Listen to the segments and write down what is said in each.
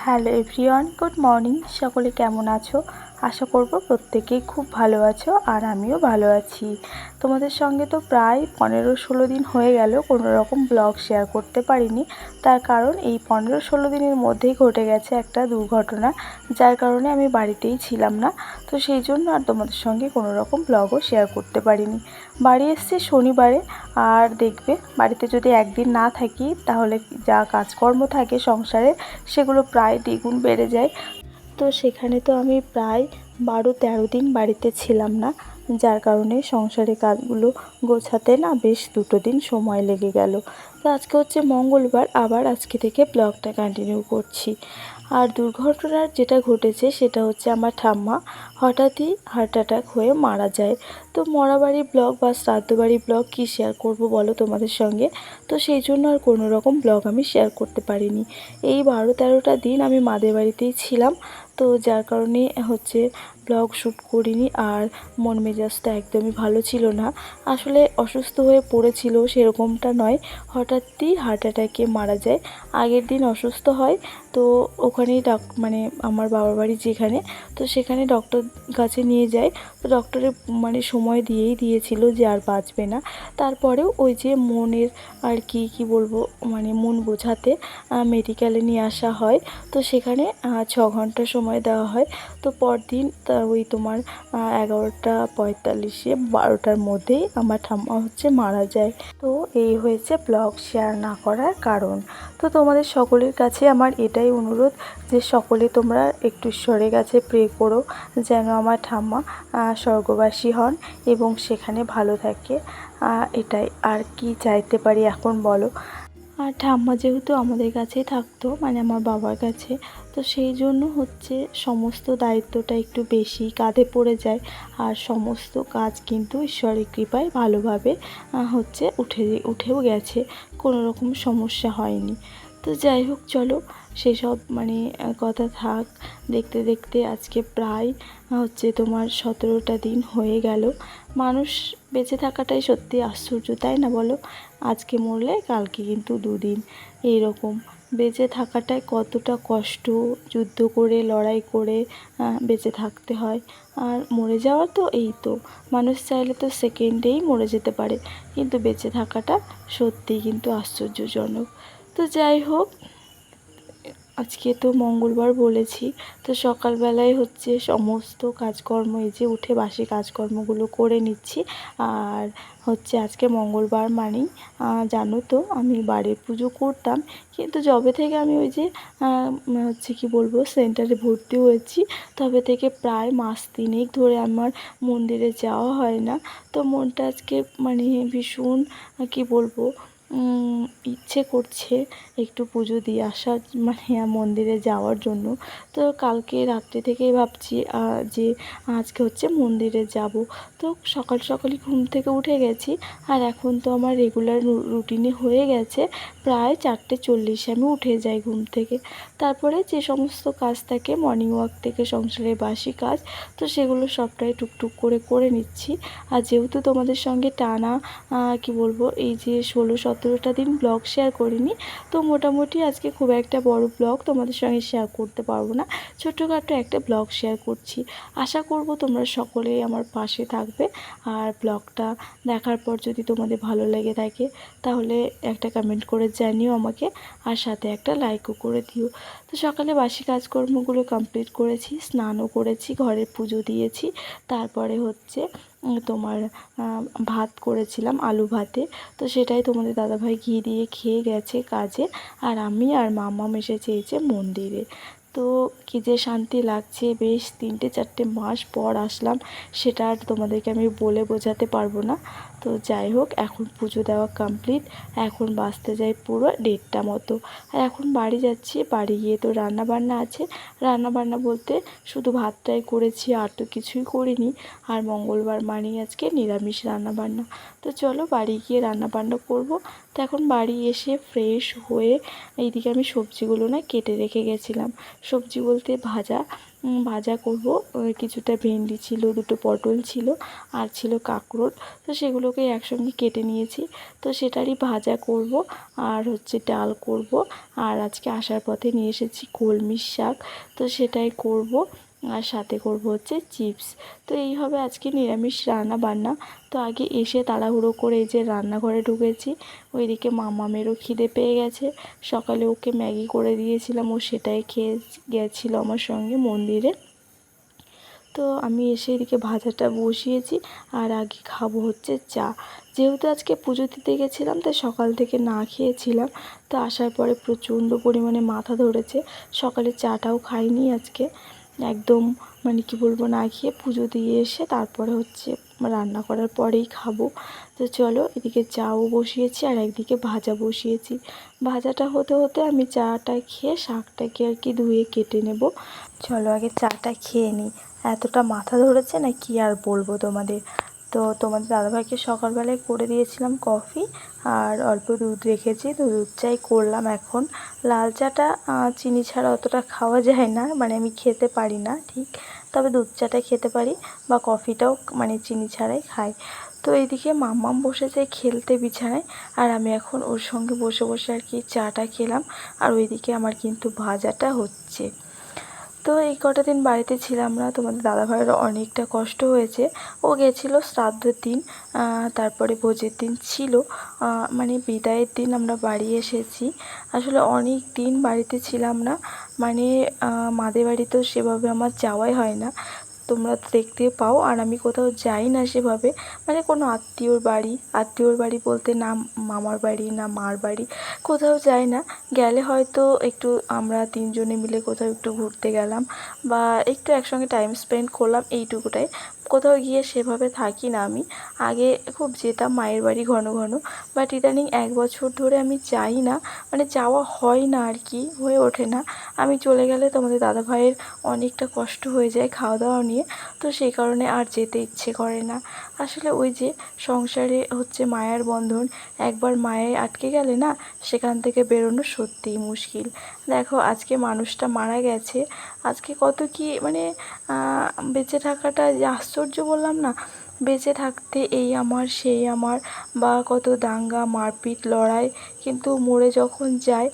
Hello everyone, good morning. সকলে কেমন আছো? আশা করব প্রত্যেকেই খুব ভালো আছো, আর আমিও ভালো আছি। তোমাদের সঙ্গে তো প্রায় 15-16 দিন হয়ে গেল কোনো রকম ব্লগ শেয়ার করতে পারিনি। তার কারণ এই 15-16 দিনের মধ্যেই ঘটে গেছে একটা দুর্ঘটনা, যার কারণে আমি বাড়িতেই ছিলাম না। তো সেই জন্য আর তোমাদের সঙ্গে কোনো রকম ব্লগও শেয়ার করতে পারিনি। বাড়ি এসেছি শনিবারে, আর দেখবে বাড়িতে যদি একদিন না থাকি তাহলে যা কাজকর্ম থাকে সংসারে সেগুলো প্রায় দ্বিগুণ বেড়ে যায়। তো সেখানে তো আমি প্রায় 12-13 দিন বাড়িতে ছিলাম না, যার কারণে সংসারের কাজগুলো গোছাতে না বেশ 2 দিন সময় লেগে গেল। তো আজকে হচ্ছে মঙ্গলবার, আবার আজকে থেকে ব্লগটা কন্টিনিউ করছি। আর দুর্ঘটনার যেটা ঘটেছে সেটা হচ্ছে আমার ঠাম্মা হঠাৎই হার্ট অ্যাটাক হয়ে মারা যায়। তো মরাবাড়ি ব্লগ বা শ্রাদ্ধবাড়ি ব্লগ কী শেয়ার করব বলো তোমাদের সঙ্গে। তো সেই জন্য আর কোনো রকম ব্লগ আমি শেয়ার করতে পারিনি। এই 12-13টা দিন আমি মাদের বাড়িতেই ছিলাম, তো যার কারণে হচ্ছে ব্লগ শ্যুট করিনি। আর মন মেজাজটা একদমই ভালো ছিল না। আসলে অসুস্থ হয়ে পড়েছিল সেরকমটা নয়, হঠাৎই হার্ট অ্যাটাকে মারা যায়। আগের দিন অসুস্থ হয়, তো ওখানেই মানে আমার বাবার বাড়ি যেখানে, তো সেখানে ডক্টর কাছে নিয়ে যায়। তো ডক্টরে সময় দিয়েছিল যে আর বাঁচবে না। তারপরেও ওই যে মনের আর কি বলবো, মন বোঝাতে মেডিকেলে নিয়ে আসা হয়। তো সেখানে 6 ঘন্টা সময় দেওয়া হয়। তো পরদিন ওই তোমার 11:45-এ 12টার মধ্যেই আমার ঠাম্মা হচ্ছে মারা যায়। তো এই হয়েছে ব্লগ শেয়ার না করার কারণ। তো তোমাদের সকলের কাছে আমার এটাই অনুরোধ যে সকলে তোমরা একটু ঈশ্বরের কাছে প্রে করো যেন আমার ঠাম্মা স্বর্গবাসী হন এবং সেখানে ভালো থাকে। এটাই আর কি চাইতে পারি এখন বলো। আর ঠাম্মা যেহেতু আমাদের কাছেই থাকতো, আমার বাবার কাছে, তো সেই জন্য হচ্ছে সমস্ত দায়িত্বটা একটু বেশি কাঁধে পড়ে যায়। আর সমস্ত কাজ কিন্তু ঈশ্বরের কৃপায় ভালোভাবে উঠেও গেছে, কোনো রকম সমস্যা হয়নি। তো যাই হোক, চলো সেসব কথা থাক। দেখতে দেখতে আজকে প্রায় তোমার 17টা দিন হয়ে গেল। মানুষ বেঁচে থাকাটাই সত্যি আশ্চর্য, তাই না বলো? আজকে মরলে কালকে কিন্তু 2 দিন, এইরকম বেঁচে থাকাটাই কতটা কষ্ট। যুদ্ধ করে লড়াই করে বেঁচে থাকতে হয়। আর মরে যাওয়া তো এই তো, মানুষ চাইলে তো সেকেন্ডেই মরে যেতে পারে, কিন্তু বেঁচে থাকাটা সত্যিই কিন্তু আশ্চর্যজনক। তো যাই হোক, আজকে তো মঙ্গলবার বলেছি, তো সকালবেলায় হচ্ছে সমস্ত কাজকর্ম এই যে উঠে বাসি কাজকর্মগুলো করে নিচ্ছি। আর হচ্ছে আজকে মঙ্গলবার মানেই জানো তো আমি বাড়ির পুজো করতাম, কিন্তু যবে থেকে আমি ওই যে কি বলবো সেন্টারে ভর্তি হয়েছি তবে থেকে প্রায় মাস 3 ধরে আমার মন্দিরে যাওয়া হয় না। তো মনটা আজকে ভীষণ কি বলবো, ইচ্ছে করছে একটু পুজো দিয়ে আসার, মন্দিরে যাওয়ার জন্য। তো কালকে রাত্রি থেকেই ভাবছি যে আজকে হচ্ছে মন্দিরে যাব। তো সকাল সকালই ঘুম থেকে উঠে গেছি, আর এখন তো আমার রেগুলার রুটিনে হয়ে গেছে প্রায় 4:40 আমি উঠে যাই ঘুম থেকে। তারপরে যে সমস্ত কাজ থাকে মর্নিং ওয়াক থেকে সংসারের বাসি কাজ, তো সেগুলো সবটাই টুকটুক করে করে নিচ্ছি। আর যেহেতু তোমাদের সঙ্গে টানা কি বলবো এই যে 16-17টা দিন ব্লগ শেয়ার করিনি, তো মোটামুটি আজকে খুব একটা বড় ব্লগ তোমাদের সঙ্গে শেয়ার করতে পারবো না, ছোটোখাটো একটা ব্লগ শেয়ার করছি। আশা করব তোমরা সকলেই আমার পাশে থাকবে। আর ব্লগটা দেখার পর যদি তোমাদের ভালো লেগে থাকে তাহলে একটা কমেন্ট করে জানিও আমাকে, আর সাথে একটা লাইকও করে দিও। তো সকালে বাসি কাজকর্মগুলো কমপ্লিট করেছি, স্নানও করেছি, ঘরের পুজো দিয়েছি। তারপরে হচ্ছে তোমার ভাত করেছিলাম, আলু ভাতে। তো সেটাই তোমাদের দাদাভাই ঘি দিয়ে খেয়ে গেছে কাজে, আর আমি আর মাম্মাম এসেছে এই যে মন্দিরে। তো কী যে শান্তি লাগছে, বেশ 3-4 মাস পর আসলাম, সেটা আর তোমাদেরকে আমি বলে বোঝাতে পারবো না। তো যাই হোক, এখন পুজো দেওয়া কমপ্লিট, এখন বাজতে যায় পুরো 1:30 মতো। আর এখন বাড়ি যাচ্ছি, বাড়ি গিয়ে তো রান্না বান্না আছে। রান্না বান্না বলতে শুধু ভাতটাই করেছি, আর তো কিছুই করিনি। আর মঙ্গলবার মানেই আজকে নিরামিষ রান্না বান্না। তো চলো বাড়ি গিয়ে রান্না বান্না করব, তো এখন বাড়ি এসে ফ্রেশ হয়ে এইদিকে আমি সবজিগুলো না কেটে রেখে গেছিলাম। সবজি বলতে ভাজা করব। কিছুটা ভেন্ডি ছিল, দুটো পটল ছিল, আর ছিল কাঁকরোল। তো সেগুলোকে একসঙ্গে কেটে নিয়েছি। তো সেটারই ভাজা করব, আর হচ্ছে ডাল করব। আর আজকে আসার পথে নিয়ে এসেছি কলমি শাক, তো সেটাই করব। আর সাথে করব হচ্ছে চিপস। তো এই হবে আজকে নিরামিষ রান্না বান্না। তো আগে এসে তাড়াহুড়ো করে এই যে রান্নাঘরে ঢুকেছি। ওইদিকে মামামেরও খিদে পেয়ে গেছে। সকালে ওকে ম্যাগি করে দিয়েছিলাম, ও সেটাই খেয়ে গেছিলো আমার সঙ্গে মন্দিরে। তো আমি এসে এদিকে ভাজাটা বসিয়েছি, আর আগে খাবো হচ্ছে চা। যেহেতু আজকে পুজো দিতে গেছিলাম, তাই সকাল থেকে না খেয়েছিলাম। তো আসার পরে প্রচণ্ড পরিমাণে মাথা ধরেছে। সকালে চাটাও খাইনি আজকে, একদম মানে কি বলবো, না খেয়ে পুজো দিয়ে এসে তারপরে হচ্ছে রান্না করার পরেই খাবো। তো চলো, এদিকে চাও বসিয়েছি আর একদিকে ভাজা বসিয়েছি। ভাজাটা হতে হতে আমি চাটা খেয়ে শাকটাকে আর কি ধুয়ে কেটে নেব। চলো আগে চাটা খেয়ে নিই। এতটা মাথা ধরেছে না কি আর বলবো তোমাদের। তো তোমাদের দাদাভাইকে সকালবেলায় করে দিয়েছিলাম কফি, আর অল্প দুধ রেখেছি, তো দুধ চাই করলাম এখন। লাল চাটা চিনি ছাড়া অতটা খাওয়া যায় না, মানে আমি খেতে পারি না ঠিক। তবে দুধ চাটা খেতে পারি, বা কফিটাও মানে চিনি ছাড়াই খাই। তো এইদিকে মাম্মাম বসেছে খেলতে বিছানায়, আর আমি এখন ওর সঙ্গে বসে বসে আর কি চাটা খেলাম। আর ওইদিকে আমার কিন্তু ভাজাটা হচ্ছে। তো এই কটা দিন বাড়িতে ছিলাম না, তোমাদের দাদাভাইয়েরও অনেকটা কষ্ট হয়েছে। ও গেছিলো শ্রাদ্ধের দিন, তারপরে ভোজের দিন ছিল, মানে বিদায়ের দিন আমরা বাড়ি এসেছি। আসলে অনেক দিন বাড়িতে ছিলাম না, মানে মাদের বাড়িতেও সেভাবে আমার যাওয়াই হয় না। তোমরা তো দেখতে পাও, আর আমি কোথাও যাই না সেভাবে, মানে কোনো আত্মীয়র বাড়ি বলতে না মামার বাড়ি না মার বাড়ি, কোথাও যাই না। গেলে হয়তো একটু আমরা তিনজনে মিলে কোথাও একটু ঘুরতে গেলাম, বা একটু একসঙ্গে টাইম স্পেন্ড করলাম, এইটুকুটাই। কোথাও গিয়ে সেভাবে থাকি না আমি। আগে খুব যেতাম মায়ের বাড়ি ঘন ঘন, বাট ইদানিং 1 বছর ধরে আমি যাই না, মানে যাওয়া হয় না আর কি, হয়ে ওঠে না। আমি চলে গেলে তোমাদের দাদাভাইয়ের অনেকটা কষ্ট হয়ে যায় খাওয়া দাওয়া নিয়ে, তো সেই কারণে আর যেতে ইচ্ছে করে না। আসলে ওই যে সংসারে হচ্ছে মায়ার বন্ধন, একবার মায়ে আটকে গেলে না, সেখান থেকে বেরোনো সত্যিই মুশকিল। দেখো আজকে মানুষটা মারা গেছে, আজকে কত কি মানে বেঁচে থাকাটা যে আশ্চর্য বললাম না। বেঁচে থাকতে এই আমার সেই আমার, বা কত দাঙ্গা মারপিট লড়াই, কিন্তু মরে যখন যায়,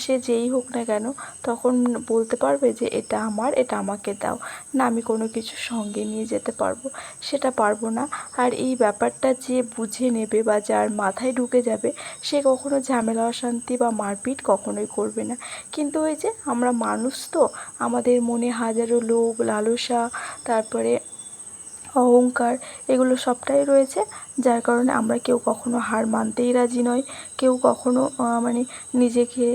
সে যেই হোক না কেন, তখন বলতে পারবে যে এটা আমার, এটা আমাকে দাও, না আমি কোনো কিছু সঙ্গে নিয়ে যেতে পারবো, সেটা পারবো না। আর এই ব্যাপারটা যে বুঝে নেবে বা যার মাথায় ঢুকে যাবে, সে কখনো ঝামেলা অশান্তি বা মারপিট কখনোই করবে না। কিন্তু ওই যে আমরা মানুষ, তো আমাদের মনে হাজারো লোভ লালসা, তারপরে অহংকার, এগুলো সবটাই রয়েছে। যার কারণে আমরা কেউ কখনো হার মানতেই রাজি নয়, কেউ কখনো মানে নিজেকে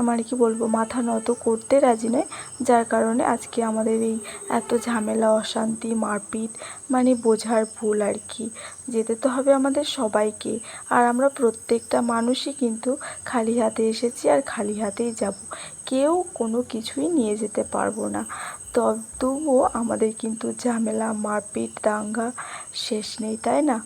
মানে কি বলবো, মাথা নত করতে রাজি নয়। যার কারণে আজকে আমাদের এই এত ঝামেলা অশান্তি মারপিট, মানে বোঝার ভুল আর কি। যেতে তো হবে আমাদের সবাইকে, আর আমরা প্রত্যেকটা মানুষই কিন্তু খালি হাতে এসেছি আর খালি হাতেই যাব। কেউ কোনো কিছুই নিয়ে যেতে পারবো না। তবুও আমাদের কিন্তু ঝামেলা মারপিট দাঙ্গা শেষ নেই, তাই না?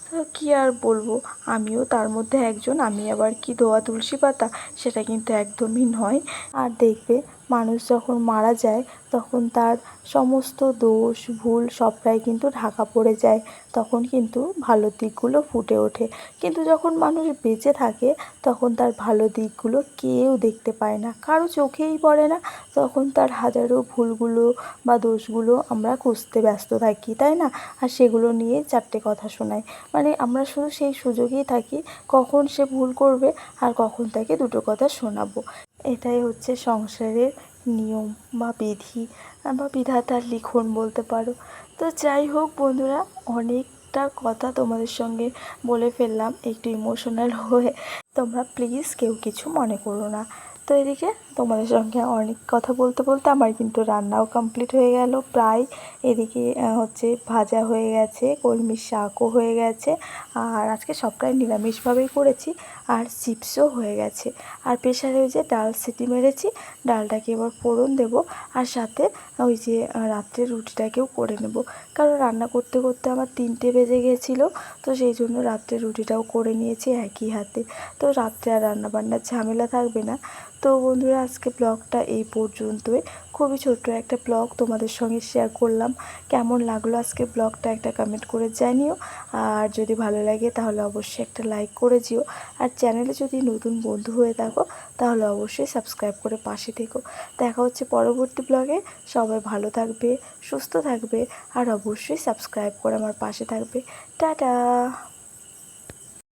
তো কী আর বলবো, আমিও তার মধ্যে একজন। আমি আবার কি ধোয়া তুলসী পাতা, সেটা কিন্তু একদমই নয়। আর দেখবে, মানুষ যখন মারা যায়, তখন তার সমস্ত দোষ ভুল সবটাই কিন্তু ঢাকা পড়ে যায়, তখন কিন্তু ভালো দিকগুলো ফুটে ওঠে। কিন্তু যখন মানুষ বেঁচে থাকে, তখন তার ভালো দিকগুলো কেউ দেখতে পায় না, কারো চোখেই পড়ে না। তখন তার হাজারো ভুলগুলো বা দোষগুলো আমরা খুঁজতে ব্যস্ত থাকি, তাই না? আর সেগুলো নিয়ে চারটে কথা শোনাই, মানে আমরা শুধু সেই সুযোগেই থাকি কখন সে ভুল করবে আর কখন তাকে দুটো কথা শোনাবো। এটাই হচ্ছে সংসারের নিয়ম বা বিধি, বা বিধাতার লিখন বলতে পারো। তো যাই হোক বন্ধুরা, অনেকটা কথা তোমাদের সঙ্গে বলে ফেললাম একটু ইমোশনাল হয়ে, তোমরা প্লিজ কেউ কিছু মনে করো না। তো এদিকে তোমাদের সঙ্গে অনেক কথা বলতে বলতে আমার কিন্তু রান্নাও কমপ্লিট হয়ে গেল প্রায়। এদিকে হচ্ছে ভাজা হয়ে গেছে, কলমির শাকও হয়ে গেছে, আর আজকে সবটাই নিরামিষভাবেই করেছি, আর চিপসও হয়ে গেছে। আর প্রেশারে ওই যে ডাল সিটি মেরেছি, ডালটাকে এবার ফোড়ন দেব, আর সাথে ওই যে রাত্রে রুটিটাকেও করে নেব, কারণ রান্না করতে করতে আমার 3টে বেজে গিয়েছিলো। তো সেই জন্য রাত্রে রুটিটাও করে নিয়েছি একই হাতে। তো রাত্রে আর রান্নাবান্নার ঝামেলা থাকবে না। তো বন্ধুরা, আজকে ব্লগটা এই পর্যন্তই। খুবই ছোট্ট একটা ব্লগ তোমাদের সঙ্গে শেয়ার করলাম। কেমন লাগলো আজকে ব্লগটা একটা কমেন্ট করে জানিও, আর যদি ভালো লাগে তাহলে অবশ্যই একটা লাইক করে যেও। আর চ্যানেলে যদি নতুন বন্ধু হয়ে থাকো তাহলে অবশ্যই সাবস্ক্রাইব করে পাশে থেকো। দেখা হচ্ছে পরবর্তী ব্লগে। সবাই ভালো থাকবে, সুস্থ থাকবে, আর অবশ্যই সাবস্ক্রাইব করে আমার পাশে থাকবে। টাটা।